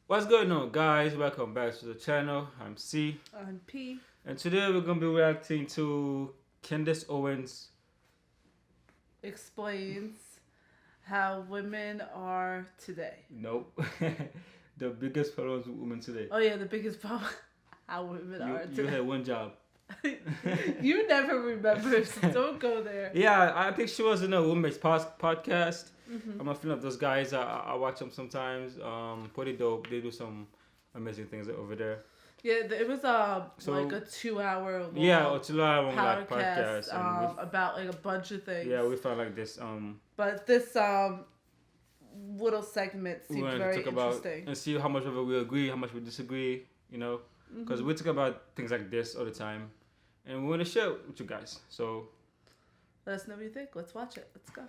What's going on, guys? Welcome back to the channel. I'm C, I'm P. and today we're gonna be reacting to Candace Owens. Explains how women are today. Nope, the biggest problems with women today. Oh yeah, the biggest problem how women are You today. had one job. You never remember, so don't go there. Yeah, I think she was in a women's podcast. Mm-hmm. I'm a fan of those guys. I watch them sometimes. Pretty dope. They do some amazing things over there. Yeah, it was like a 2 hour long Yeah, it's a long like podcast podcast. And about like a bunch of things. we found like this. But this little segment We seemed wanted very to talk about interesting. and see how much of it we agree, how much we disagree. Because we talk about things like this all the time, and we want to share it with you guys. So Let us know what you think. Let's watch it. Let's go.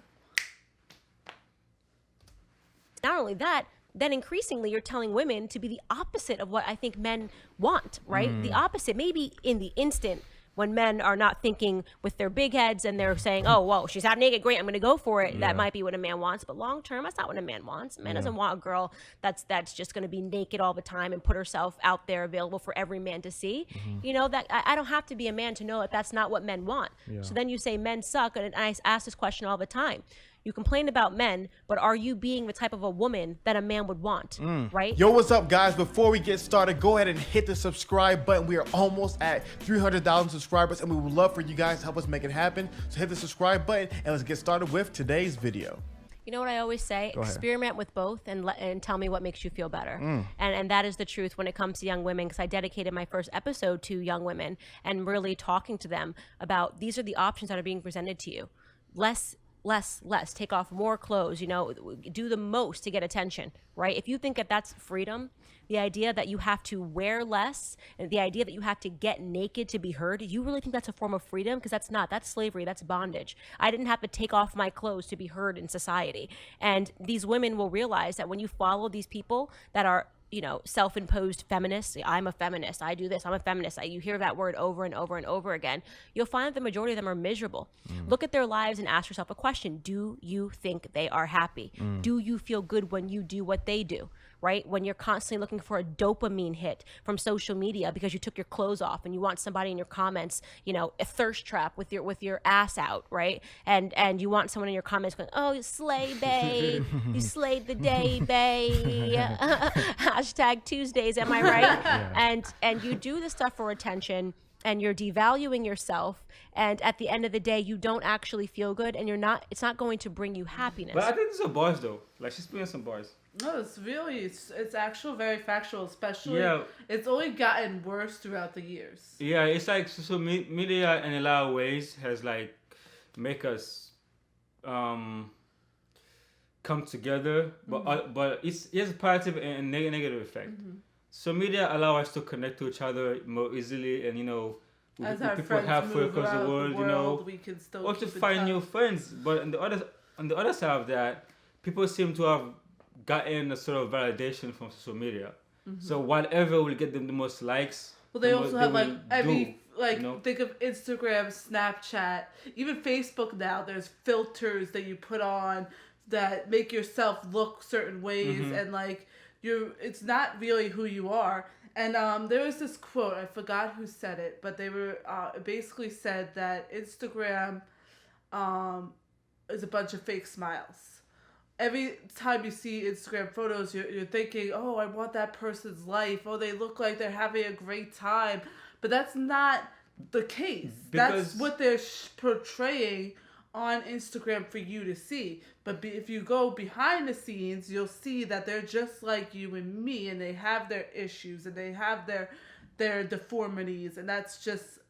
Not only that, then increasingly you're telling women to be the opposite of what I think men want, right? The opposite. Maybe in the instant when men are not thinking with their big heads and they're saying, oh, whoa, she's half naked, great, I'm going to go for it. Yeah. That might be what a man wants. But long term, that's not what a man wants. A man doesn't want a girl that's just going to be naked all the time and put herself out there available for every man to see. You know, that I don't have to be a man to know that that's not what men want. Yeah. So then you say men suck. And I ask this question all the time. You complain about men, but are you being the type of a woman that a man would want, right? Yo, what's up, guys? Before we get started, go ahead and hit the subscribe button. We are almost at 300,000 subscribers, and we would love for you guys to help us make it happen. So hit the subscribe button, and let's get started with today's video. You know what I always say? Go ahead. Experiment with both and tell me what makes you feel better. And that is the truth when it comes to young women, because I dedicated my first episode to young women and really talking to them about these are the options that are being presented to you. Less. Take off more clothes, do the most to get attention, right? If you think that that's freedom, the idea that you have to wear less and the idea that you have to get naked to be heard, you really think that's a form of freedom? Because that's slavery, that's bondage. I didn't have to take off my clothes to be heard in society. And these women will realize that when you follow these people that are self-imposed feminists. I'm a feminist. I do this. I'm a feminist. You hear that word over and over and over again. You'll find that the majority of them are miserable. Look at their lives and ask yourself a question. Do you think they are happy? Do you feel good when you do what they do? Right? When you're constantly looking for a dopamine hit from social media because you took your clothes off and you want somebody in your comments, a thirst trap with your ass out, right? And you want someone in your comments going, "Oh, you slay, babe. You slayed the day, babe." Hashtag Tuesdays, am I right? Yeah. And you do this stuff for attention and you're devaluing yourself, and at the end of the day you don't actually feel good, and it's not going to bring you happiness. but I think these are bars though. Like she's playing some bars. No, it's actual very factual, especially Yeah. it's only gotten worse throughout the years. Yeah, it's like social media in a lot of ways has like make us come together, but it has a positive and negative effect. So media allow us to connect to each other more easily, and As with our people friends halfway move across around the world, we can still or to keep in find touch. new friends. But on the other side of that, people seem to have gotten a sort of validation from social media. So whatever will get them the most likes. Well, they the also most have will like every do, think of Instagram, Snapchat, even Facebook now. There's filters that you put on that make yourself look certain ways, and like it's not really who you are. And there was this quote, I forgot who said it, but they were it basically said that Instagram is a bunch of fake smiles. Every time you see Instagram photos, you're thinking, oh, I want that person's life. Oh, they look like they're having a great time. But that's not the case. That's what they're portraying on Instagram for you to see. But if you go behind the scenes, you'll see that they're just like you and me, and they have their issues, and they have their deformities, and that's just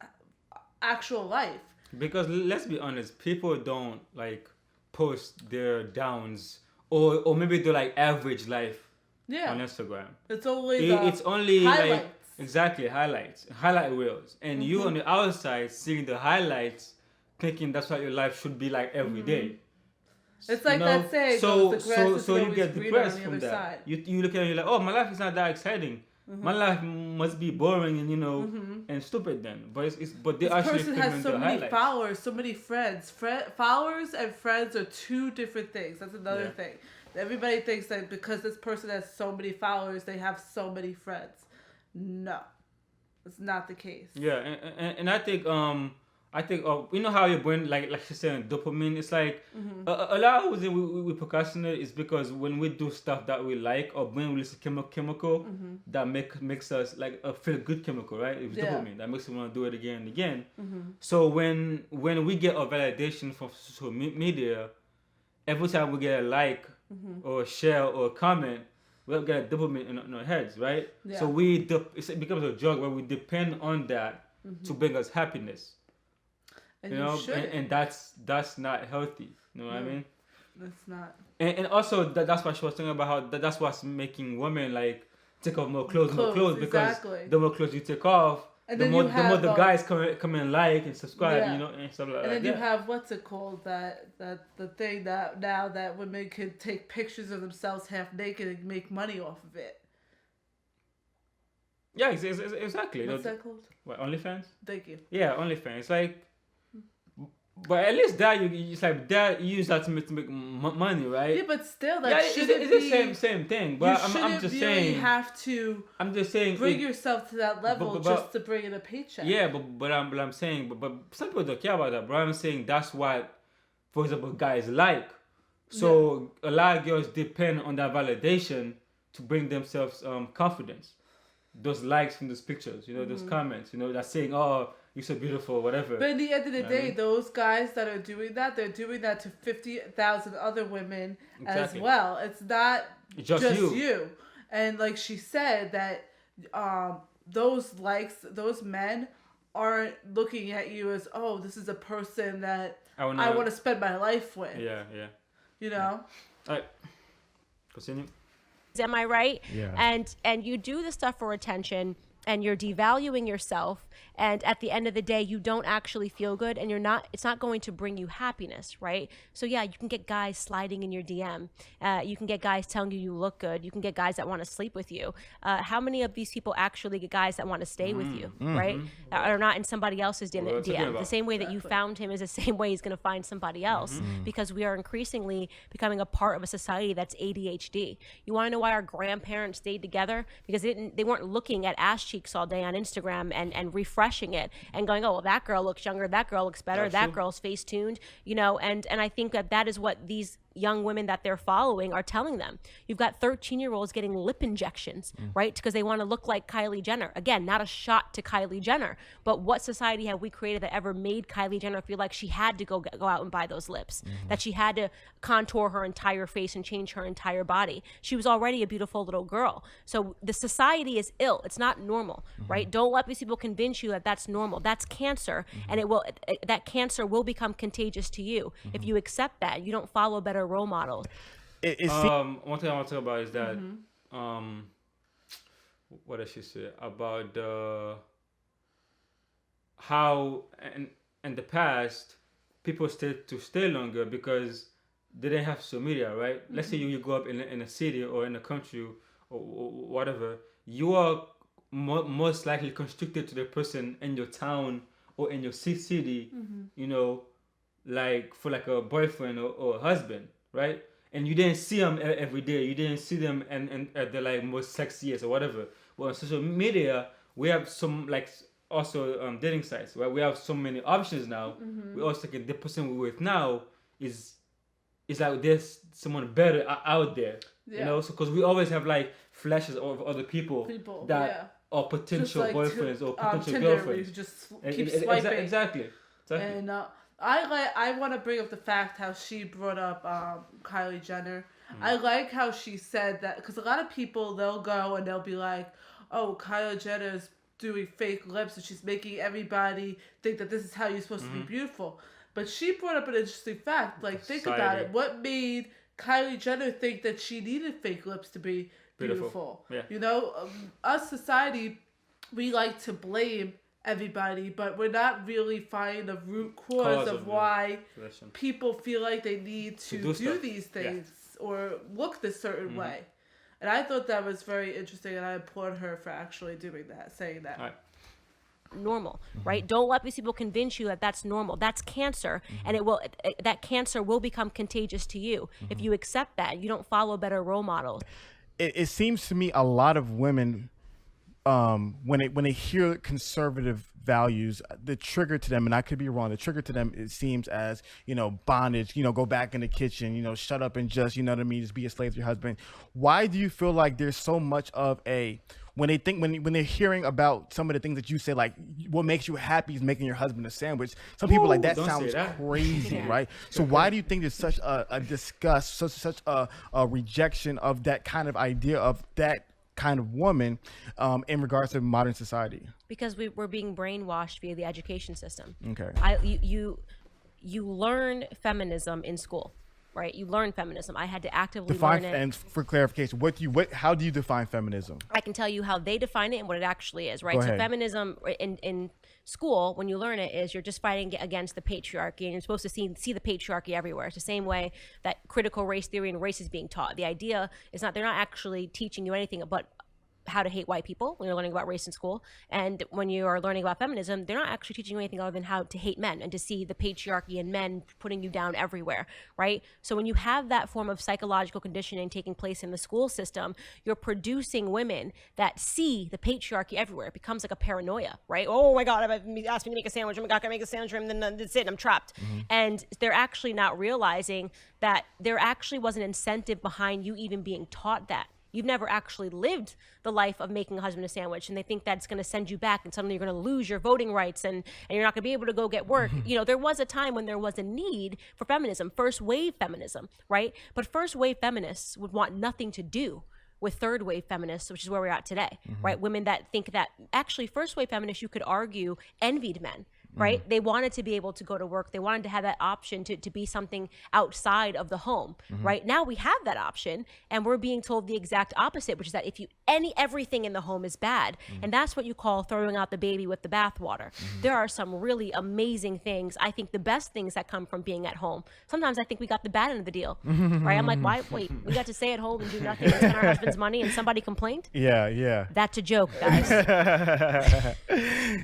actual life. Because let's be honest, people don't like post their downs or maybe they're like average life on Instagram. It's only It's only highlights. like exactly highlight reels, and you on the outside seeing the highlights, thinking that's what your life should be like every day. It's like that saying, so the grass is you always get greener depressed on the from other that. side. You look at it, you're like, oh, my life is not that exciting. My life must be boring and and stupid then. But but they This actually person filming has so the many highlights. followers, so many friends. Followers and friends are two different things. That's another thing. Everybody thinks that because this person has so many followers, they have so many friends. No, it's not the case. Yeah, and I think you know how your brain, like she's saying, dopamine. It's like a lot of reason we procrastinate is because when we do stuff that we like, our brain releases chemical that makes us like a feel good chemical, right? It's dopamine that makes us want to do it again and again. So when we get a validation from social media, every time we get a like or a share or a comment, we'll get a dopamine in our heads, right? Yeah. So it becomes a drug where we depend on that to bring us happiness. And you know, shouldn't. and that's not healthy. You know what I mean? That's not. And also that's why she was talking about how that's what's making women like take off more clothes because exactly. the more clothes you take off, And the more the guys come and like and subscribe, you know, and stuff like that. And then you have what's it called that the thing that now that women can take pictures of themselves half naked and make money off of it. Yeah, exactly. What's that called? What, OnlyFans? Thank you. Yeah, OnlyFans. Like, but at least that it's like that you use that to make money, right? Yeah, but still, that yeah, shouldn't it's be the same thing. But I'm just really saying. Have to. I'm just saying. Bring yourself to that level just to bring in a paycheck. Yeah, but I'm saying, but some people don't care about that. But I'm saying that's what, for example, guys like. So a lot of girls depend on that validation to bring themselves confidence. Those likes from those pictures, you know, those comments, you know, that's saying, "Oh, you're so beautiful," whatever. But at the end of the day, those guys that are doing that, they're doing that to 50,000 other women as well. It's not just you. And like she said, that those men aren't looking at you as, oh, this is a person that I want to spend my life with. Yeah. You know? All right. Continue. Am I right? Yeah. And you do the stuff for attention, and you're devaluing yourself, and at the end of the day you don't actually feel good, and it's not going to bring you happiness, right? So yeah, you can get guys sliding in your DM, you can get guys telling you look good, you can get guys that want to sleep with you. How many of these people actually get guys that want to stay with you, right? Are not in somebody else's DM. The same way that you found him is the same way he's going to find somebody else, because we are increasingly becoming a part of a society that's ADHD. You want to know why our grandparents stayed together? Because they weren't looking at ass cheeks all day on Instagram and refreshing it and going, oh, well, that girl looks younger, that girl looks better, that girl's face tuned, you know, and I think that is what these young women that they're following are telling them. You've got 13-year-olds getting lip injections, right? Because they want to look like Kylie Jenner. Again, not a shot to Kylie Jenner, but what society have we created that ever made Kylie Jenner feel like she had to go out and buy those lips, that she had to contour her entire face and change her entire body? She was already a beautiful little girl. So the society is ill. It's not normal, right? Don't let these people convince you that that's normal. That's cancer, and that cancer will become contagious to you if you accept that. You don't follow better role models. One thing I want to talk about is that what does she say about how in the past people stay longer because they didn't have social media, right? Let's say you grow up in a city or in a country or whatever, you are most likely constricted to the person in your town or in your city, you know, like for like a boyfriend or a husband, right? And you didn't see them every day. You didn't see them and at the like most sexiest or whatever. Well, on social media, we have some like also dating sites, right? We have so many options now. We also get the person we're with now is like there's someone better out there, you know. So because we always have like flashes of other people that are potential like boyfriends or potential Tinder, girlfriends. You just keep swiping. Exactly. And I want to bring up the fact how she brought up Kylie Jenner. I like how she said that, because a lot of people, they'll go and they'll be like, oh, Kylie Jenner's doing fake lips and she's making everybody think that this is how you're supposed to be beautiful. But she brought up an interesting fact. Like, think about it. What made Kylie Jenner think that she needed fake lips to be beautiful? Yeah. You know, us society, we like to blame everybody, but we're not really finding the root cause of why people feel like they need to do these things or look this certain way. And I thought that was very interesting, and I applaud her for actually doing that, saying that. All right. normal, right? Don't let these people convince you that that's normal. That's cancer, and that cancer will become contagious to you if you accept that. You don't follow better role models. It seems to me a lot of women, when they hear conservative values, the trigger to them, and I could be wrong, the trigger to them, it seems as, bondage, go back in the kitchen, shut up and just, just be a slave to your husband. Why do you feel like there's so much of when they're hearing about some of the things that you say, like what makes you happy is making your husband a sandwich, some people like that sounds crazy, right? So why do you think there's such a disgust, such a rejection of that kind of idea of that kind of woman in regards to modern society? Because we're being brainwashed via the education system. Okay. You learn feminism in school, right? You learn feminism. I had to actively define learn it. And for clarification, how do you define feminism? I can tell you how they define it and what it actually is, right? Go So ahead. feminism in school, when you learn it, is you're just fighting against the patriarchy, and you're supposed to see the patriarchy everywhere. It's the same way that critical race theory and race is being taught. The idea is they're not actually teaching you anything but how to hate white people when you're learning about race in school. And when you are learning about feminism, they're not actually teaching you anything other than how to hate men and to see the patriarchy and men putting you down everywhere, right? So when you have that form of psychological conditioning taking place in the school system, you're producing women that see the patriarchy everywhere. It becomes like a paranoia, right? Oh my God, if asked me to make a sandwich, oh my God, can I make a sandwich? And then that's it, I'm trapped. And they're actually not realizing that there actually was an incentive behind you even being taught that. You've never actually lived the life of making a husband a sandwich, and they think that's going to send you back and suddenly you're going to lose your voting rights and you're not going to be able to go get work. There was a time when there was a need for feminism, first wave feminism, right? But first wave feminists would want nothing to do with third wave feminists, which is where we're at today, right? Women that think that actually first wave feminists, you could argue, envied men. Right? They wanted to be able to go to work. They wanted to have that option to be something outside of the home. Right? Now we have that option, and we're being told the exact opposite, which is that everything in the home is bad. And that's what you call throwing out the baby with the bathwater. There are some really amazing things. I think the best things that come from being at home. Sometimes I think we got the bad end of the deal. Right? I'm like, wait, we got to stay at home and do nothing and spend our husband's money, and somebody complained? Yeah. That's a joke, guys.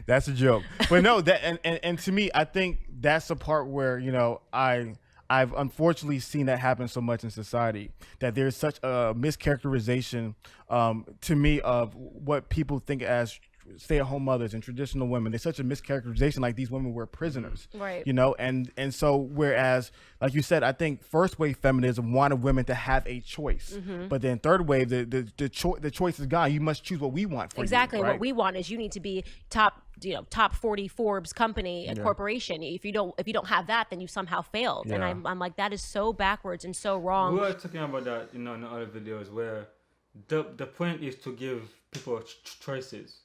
That's a joke. But no, and to me, I think that's the part where, I've unfortunately seen that happen so much in society, that there's such a mischaracterization to me of what people think as stay-at-home mothers and traditional women. There's such a mischaracterization, like these women were prisoners, right? And so whereas, like you said, I think first wave feminism wanted women to have a choice, but then third wave, the choice is gone. You must choose what we want for you. Exactly. Right? What we want is you need to be top 40 Forbes company and corporation. If you don't have that, then you somehow failed. Yeah. And I'm like, that is so backwards and so wrong. We were talking about that, in other videos where the point is to give people choices,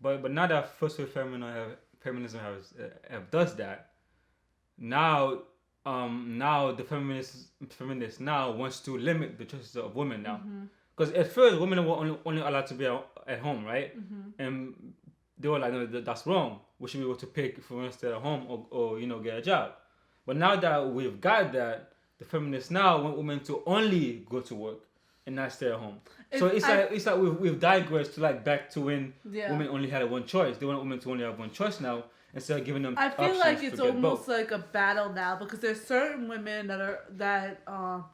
But now that first wave feminism does that, now the feminists now wants to limit the choices of women now, because at first women were only allowed to be at home, right? And they were like, no, that's wrong. We should be able to pick if we want to stay at home or get a job. But now that we've got that, the feminists now want women to only go to work and not stay at home. So it's like we've digressed to back to when women only had one choice. They want women to only have one choice now instead of giving them. I feel like it's almost both. like a battle now, because there's certain women that are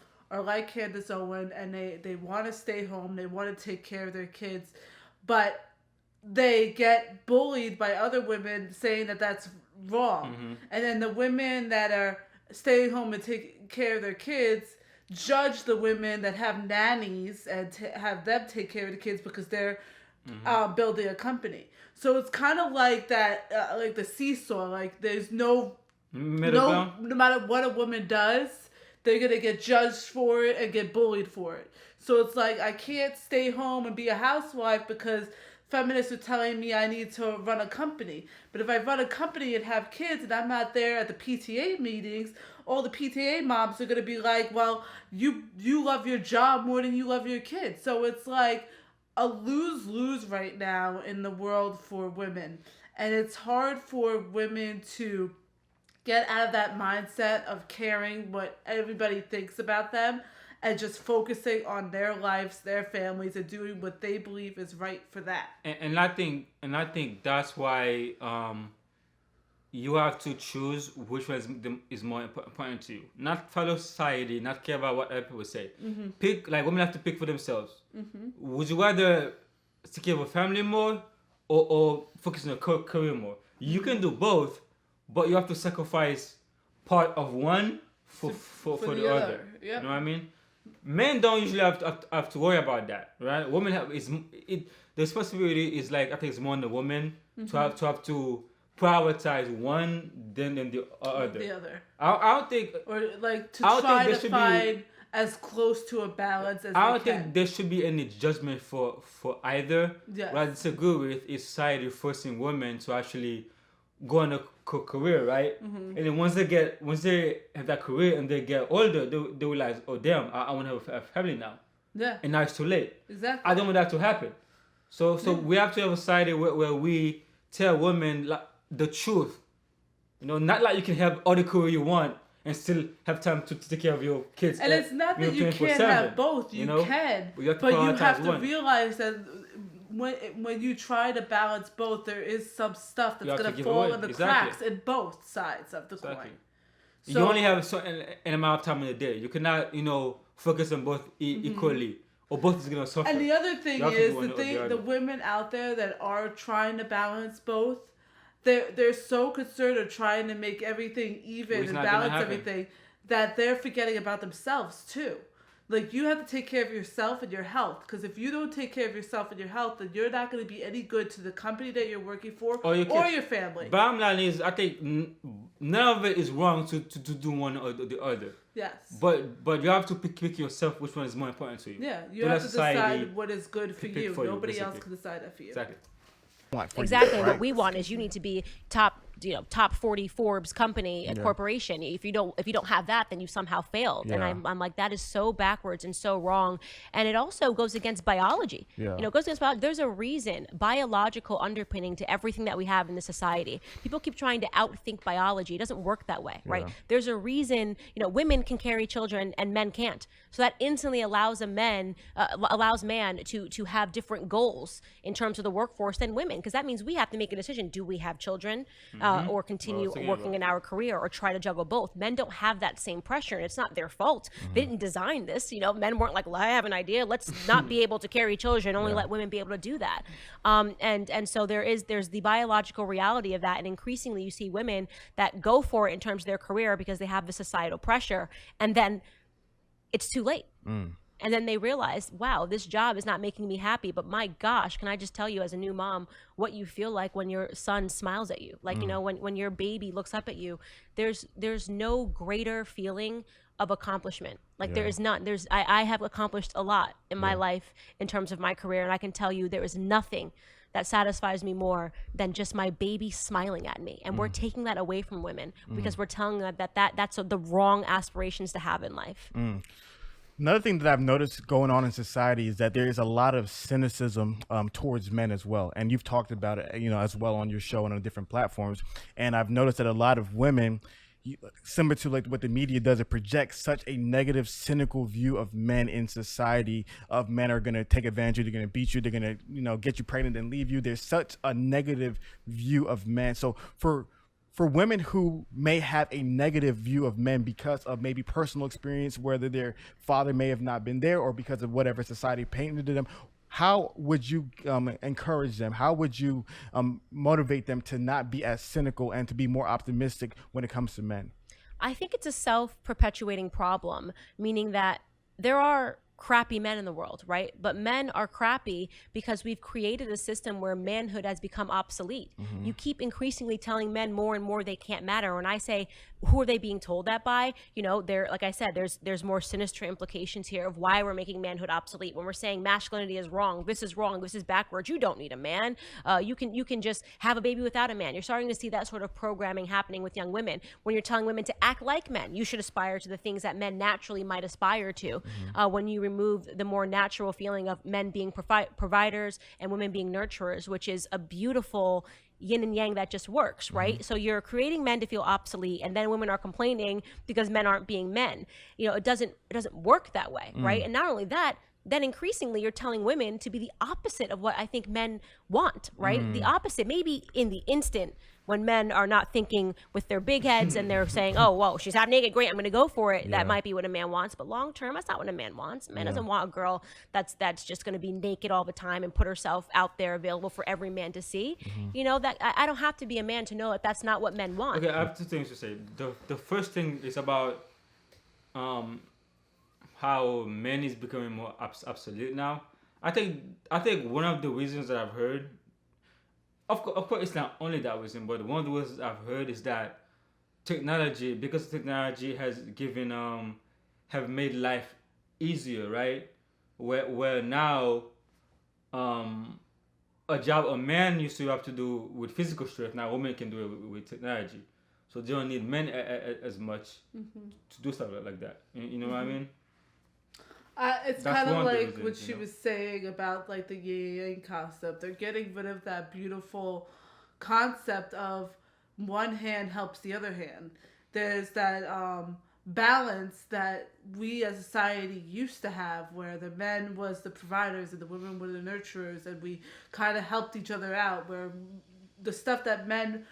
like Candace Owens, and they want to stay home. They want to take care of their kids, but they get bullied by other women saying that that's wrong. And then the women that are staying home and taking care of their kids judge the women that have nannies and have them take care of the kids because they're building a company. So it's kind of like that, like the seesaw. Like there's no matter what a woman does, they're gonna get judged for it and get bullied for it. So it's like, I can't stay home and be a housewife because feminists are telling me I need to run a company. But if I run a company and have kids and I'm not there at the PTA meetings, all the PTA moms are going to be like, well, you love your job more than you love your kids. So it's like a lose-lose right now in the world for women. And it's hard for women to get out of that mindset of caring what everybody thinks about them and just focusing on their lives, their families, and doing what they believe is right for that. And I think that's why you have to choose which one is more important to you. Not follow society, not care about what other people say. Pick, like, women have to pick for themselves. Would you rather take care of a family more or focus on your career more? You can do both, but you have to sacrifice part of one for the other. Yep. You know what I mean? Men don't usually have to worry about that, right? Women have the responsibility is, like, I think it's more on the woman to have to prioritize one than the other. The other. I don't think, or like to try to find as close to a balance as I they don't can. think there should be any judgment for either. Yes. What I disagree with is society forcing women to actually go on a career, right? And then once they have that career and they get older, they realize, oh damn, I want to have a family now. Yeah. And now it's too late. Exactly. I don't want that to happen. So we have to have a society where we tell women, like, the truth. You know, not like you can have all the career you want and still have time to take care of your kids. And it's not that you can't have both. You can. But you have to one. realize that when you try to balance both, there is some stuff that's going to fall in the cracks in both sides of the coin. So, you only have a certain amount of time in a day. You cannot, focus on both equally. Or both is going to suffer. And the other thing is, the women out there that are trying to balance both, they're so concerned of trying to make everything even and balance everything that they're forgetting about themselves too. Like, you have to take care of yourself and your health, because if you don't take care of yourself and your health, then you're not going to be any good to the company that you're working for or your family. Bottom line is, I think none of it is wrong to do one or the other. Yes. But you have to pick yourself which one is more important to you. Yeah, you have to decide what is good for you. Nobody else can decide that for you. Exactly. Exactly. What we want is you need to be top 40 Forbes company, a corporation. If you don't have that, then you somehow failed. Yeah. And I'm like, that is so backwards and so wrong. And it also goes against biology. Yeah. It goes against biology. There's a reason, biological underpinning to everything that we have in this society. People keep trying to outthink biology. It doesn't work that way, right? There's a reason, women can carry children and men can't. So that instantly allows man to have different goals in terms of the workforce than women, because that means we have to make a decision. Do we have children or continue working in our career, or try to juggle both? Men don't have that same pressure, and it's not their fault. They didn't design this. Men weren't like, well, I have an idea. Let's not be able to carry children, only let women be able to do that. And so there's the biological reality of that. And increasingly you see women that go for it in terms of their career because they have the societal pressure, and then it's too late. And then they realize, wow, this job is not making me happy. But my gosh, can I just tell you as a new mom what you feel like when your son smiles at you? Like, when your baby looks up at you, there's no greater feeling of accomplishment. Like there is none. I have accomplished a lot in my life in terms of my career. And I can tell you there is nothing that satisfies me more than just my baby smiling at me. And we're taking that away from women because we're telling them that's the wrong aspirations to have in life. Another thing that I've noticed going on in society is that there is a lot of cynicism towards men as well. And you've talked about it, as well on your show and on different platforms. And I've noticed that a lot of women, similar to like what the media does, it projects such a negative, cynical view of men in society, of men are going to take advantage of you, they're going to beat you, they're going to, get you pregnant and leave you. There's such a negative view of men. So for women who may have a negative view of men because of maybe personal experience, whether their father may have not been there or because of whatever society painted to them, how would you encourage them? How would you motivate them to not be as cynical and to be more optimistic when it comes to men? I think it's a self-perpetuating problem, meaning that there are crappy men in the world, right? But men are crappy because we've created a system where manhood has become obsolete. You keep increasingly telling men more and more they can't matter. When I say, who are they being told that by? They're, like I said, there's more sinister implications here of why we're making manhood obsolete. When we're saying masculinity is wrong, this is backwards. You don't need a man. You can just have a baby without a man. You're starting to see that sort of programming happening with young women. When you're telling women to act like men, you should aspire to the things that men naturally might aspire to. When you remove the more natural feeling of men being providers and women being nurturers, which is a beautiful yin and yang that just works, right? So you're creating men to feel obsolete, and then women are complaining because men aren't being men. It doesn't work that way, right? And not only that, then increasingly you're telling women to be the opposite of what I think men want, right? The opposite, maybe in the instant when men are not thinking with their big heads and they're saying, oh, whoa, she's half naked, great, I'm going to go for it. That might be what a man wants. But long term, that's not what a man wants. A man doesn't want a girl that's just going to be naked all the time and put herself out there available for every man to see. That I don't have to be a man to know that that's not what men want. Okay, I have two things to say. The first thing is about how men is becoming more obsolete now. I think one of the reasons that I've heard, of course, it's not only that reason, but one of the reasons I've heard is that because technology has have made life easier, right? Where now, a job a man used to have to do with physical strength, now women can do it with technology. So they don't need men as much to do stuff like that. You know what I mean? It's kind of like what she was saying about like the yin yang concept. They're getting rid of that beautiful concept of one hand helps the other hand. There's that balance that we as a society used to have, where the men was the providers and the women were the nurturers, and we kind of helped each other out. Where the stuff that men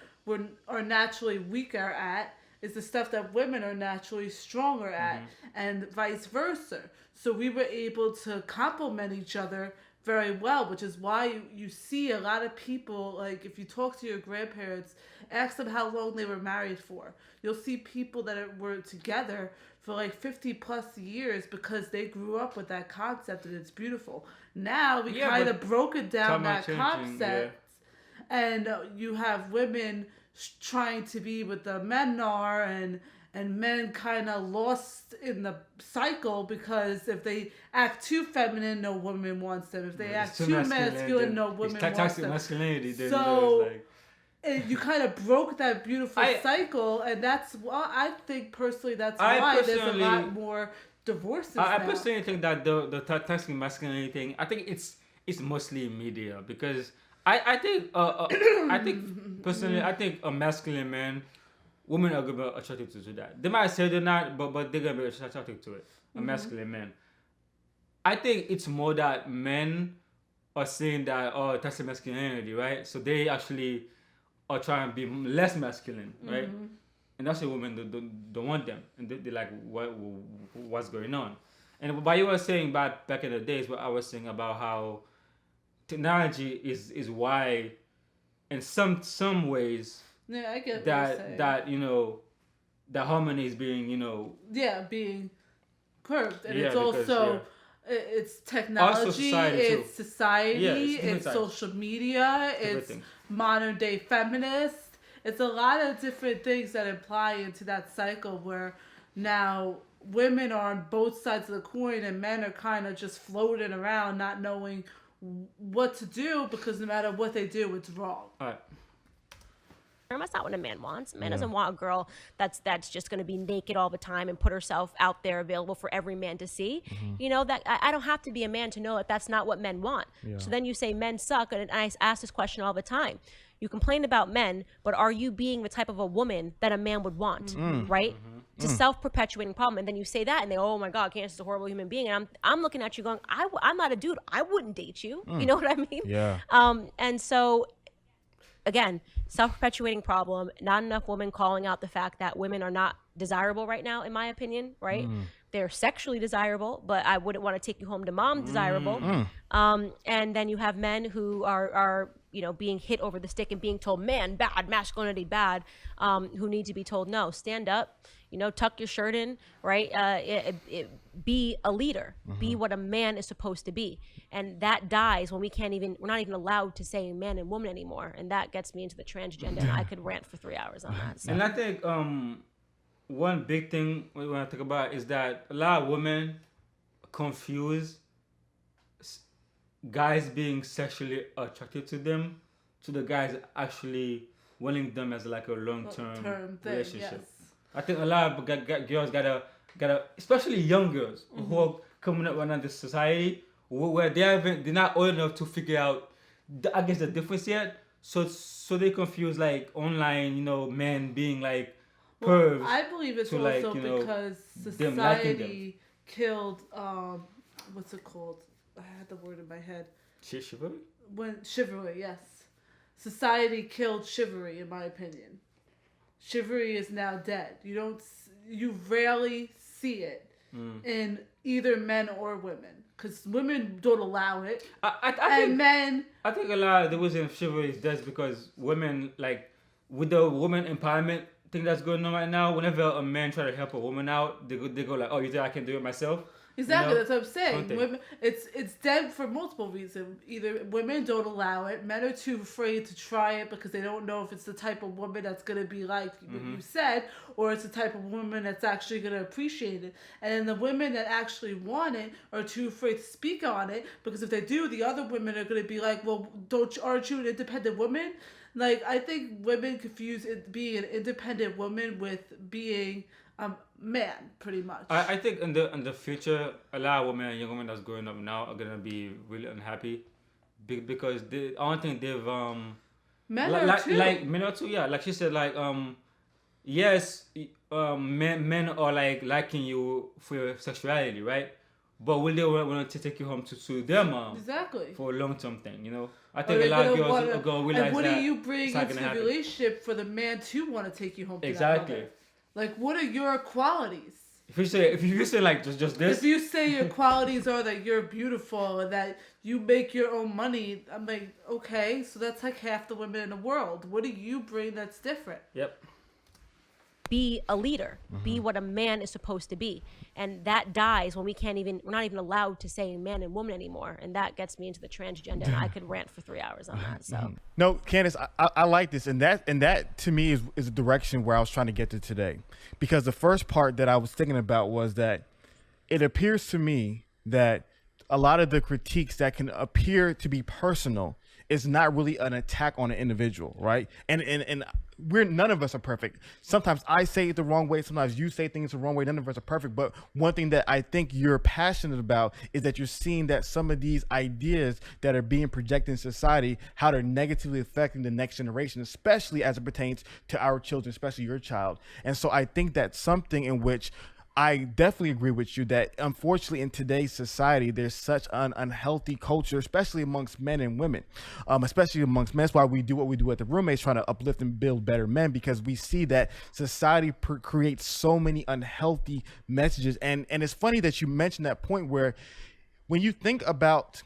are naturally weaker at is the stuff that women are naturally stronger at, and vice versa. So we were able to complement each other very well, which is why you see a lot of people, like if you talk to your grandparents, ask them how long they were married for. You'll see people that were together for like 50 plus years because they grew up with that concept, and it's beautiful. Now we kind of broke it down, that concept, and you have women trying to be what the men are, and men kind of lost in the cycle, because if they act too feminine, no woman wants them. If they act too masculine, no woman wants them. Masculinity. So you kind of broke that beautiful cycle, and that's why I think personally that's why there's a lot more divorces now. I personally think that the toxic masculinity thing, I think it's mostly media, because I think personally, I think a masculine man, women are gonna be attracted to that. They might say they're not, but they're gonna be attracted to it. A masculine man. I think it's more that men are saying that, oh, that's a masculinity, right? So they actually are trying to be less masculine, right? And that's why women don't want them, and they're like, what's going on? And but you were saying back in the days, what I was saying about how technology is why, in some ways, I get that the harmony is being being curbed, and it's also it's technology, it's society, it's social media, it's modern day feminists. It's a lot of different things that imply into that cycle where now women are on both sides of the coin and men are kind of just floating around, not knowing what to do, because no matter what they do, it's wrong. All right. That's not what a man wants. A man doesn't want a girl that's just going to be naked all the time and put herself out there available for every man to see. That I don't have to be a man to know that that's not what men want. So then you say men suck, and I ask this question all the time. You complain about men, but are you being the type of a woman that a man would want, right? It's a self-perpetuating problem. And then you say that, and they go, oh my God, Candace is a horrible human being. And I'm looking at you going, I'm not a dude. I wouldn't date you. You know what I mean? Yeah. And so, again, self-perpetuating problem. Not enough women calling out the fact that women are not desirable right now, in my opinion, right? They're sexually desirable, but I wouldn't want to take you home to mom desirable. And then you have men who are being hit over the stick and being told, man, bad, masculinity, bad, who need to be told, no, stand up, tuck your shirt in, right? Be a leader, be what a man is supposed to be. And that dies when we're not even allowed to say man and woman anymore. And that gets me into the transgender, and I could rant for 3 hours on that. So. And I think one big thing we want to talk about is that a lot of women confuse guys being sexually attracted to them to the guys actually wanting them as like a long-term relationship. Yes. I think a lot of girls gotta, especially young girls who are coming up right now in this society where they're not old enough to figure out, I guess, the difference yet. so they confuse like online, men being like Well, pervs I believe it's to also like, because them liking them. society killed what's it called? I had the word in my head. Chivalry? When chivalry, yes. Society killed chivalry, in my opinion. Chivalry is now dead. You rarely see it in either men or women, because women don't allow it, I and think men. I think a lot of the reason chivalry is dead because women, like, with the woman empowerment thing that's going on right now, whenever a man try to help a woman out, they go like, oh, you think I can do it myself? Exactly, that's what I'm saying. Something. Women, it's dead for multiple reasons. Either women don't allow it, men are too afraid to try it because they don't know if it's the type of woman that's gonna be like what you said, or it's the type of woman that's actually gonna appreciate it. And then the women that actually want it are too afraid to speak on it because if they do, the other women are gonna be like, well, aren't you an independent woman? Like, I think women confuse being an independent woman with being man, pretty much. I think in the future, a lot of women and young women that's growing up now are gonna be really unhappy because I don't think they've Men are too. like men are too, yeah. Like she said, like yes, men are like liking you for your sexuality, right? But will they want to take you home to their mom? Exactly. For a long-term thing, I think a lot of girls are going to realize that. And what do you bring into the happen. relationship for the man to want to take you home to exactly. that mother? Like, what are your qualities? If you say like just this. If you say your qualities are that you're beautiful and that you make your own money, I'm like, okay, so that's like half the women in the world. What do you bring that's different? Yep. Be a leader, be what a man is supposed to be. And that dies when we're not even allowed to say man and woman anymore. And that gets me into the transgender, and I could rant for 3 hours on that. So No, Candace, I like this, and that to me is a direction where I was trying to get to today, because the first part that I was thinking about was that it appears to me that a lot of the critiques that can appear to be personal is not really an attack on an individual, right? And none of us are perfect. Sometimes I say it the wrong way. Sometimes you say things the wrong way. None of us are perfect. But one thing that I think you're passionate about is that you're seeing that some of these ideas that are being projected in society, how they're negatively affecting the next generation, especially as it pertains to our children, especially your child. And so I think that's something in which I definitely agree with you that unfortunately in today's society, there's such an unhealthy culture, especially amongst men and women, especially amongst men. That's why we do what we do at the Roommates, trying to uplift and build better men, because we see that society creates so many unhealthy messages. And it's funny that you mentioned that point where when you think about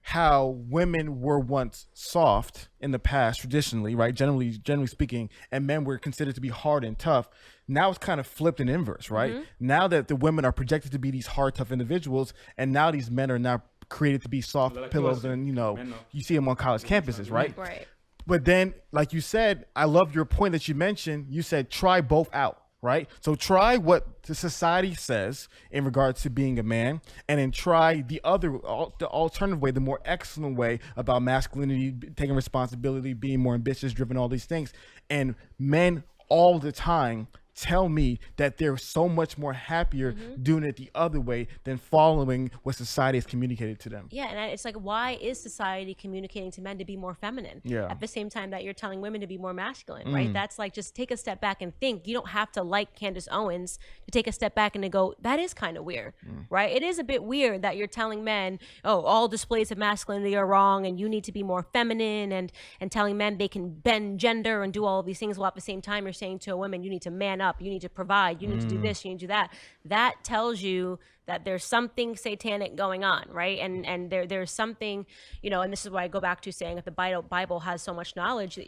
how women were once soft in the past, traditionally, right? Generally speaking, and men were considered to be hard and tough. Now it's kind of flipped in inverse, right? Mm-hmm. Now that the women are projected to be these hard, tough individuals, and now these men are now created to be soft like pillows, and you see them on college campuses, right? Right. But then, like you said, I love your point that you mentioned. You said try both out. Right? So try what the society says in regards to being a man, and then try the alternative way, the more excellent way about masculinity, taking responsibility, being more ambitious, driven, all these things. And men all the time tell me that they're so much more happier doing it the other way than following what society has communicated to them. Yeah, and it's like, why is society communicating to men to be more feminine at the same time that you're telling women to be more masculine, right? That's like, just take a step back and think. You don't have to like Candace Owens to take a step back and to go, that is kind of weird, right? It is a bit weird that you're telling men, oh, all displays of masculinity are wrong and you need to be more feminine, and telling men they can bend gender and do all of these things, while at the same time you're saying to a woman, you need to man up, you need to provide, you need to do this, you need to do that. That tells you that there's something satanic going on, right? And there's something, and this is why I go back to saying that the Bible has so much knowledge.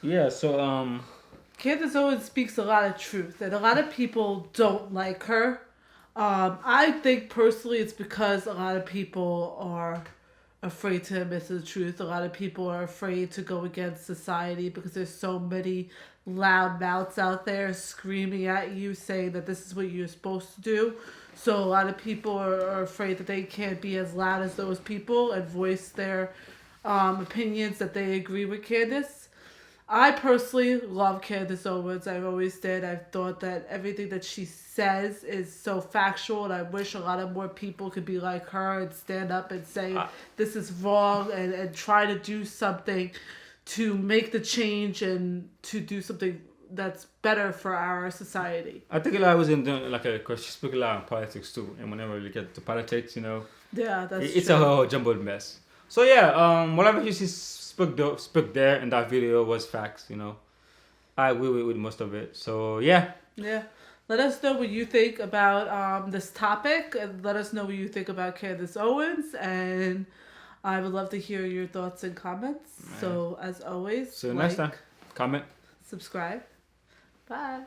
Yeah, so Candace Owens speaks a lot of truth, and a lot of people don't like her. I think personally it's because a lot of people are afraid to admit the truth. A lot of people are afraid to go against society because there's so many loud mouths out there screaming at you saying that this is what you're supposed to do. So a lot of people are afraid that they can't be as loud as those people and voice their opinions that they agree with Candace. I personally love Candace Owens. I've always did. I've thought that everything that she says is so factual, and I wish a lot of more people could be like her and stand up and say this is wrong and try to do something to make the change and to do something that's better for our society. I think a lot was in doing because she spoke a lot on politics too, and whenever we get to politics, Yeah, it's true. a whole jumbled mess. So yeah, whatever she spoke there in that video was facts. I agree with most of it. So yeah. Yeah. Let us know what you think about this topic, and let us know what you think about Candace Owens, and I would love to hear your thoughts and comments. So as always, next time, comment, subscribe. Bye.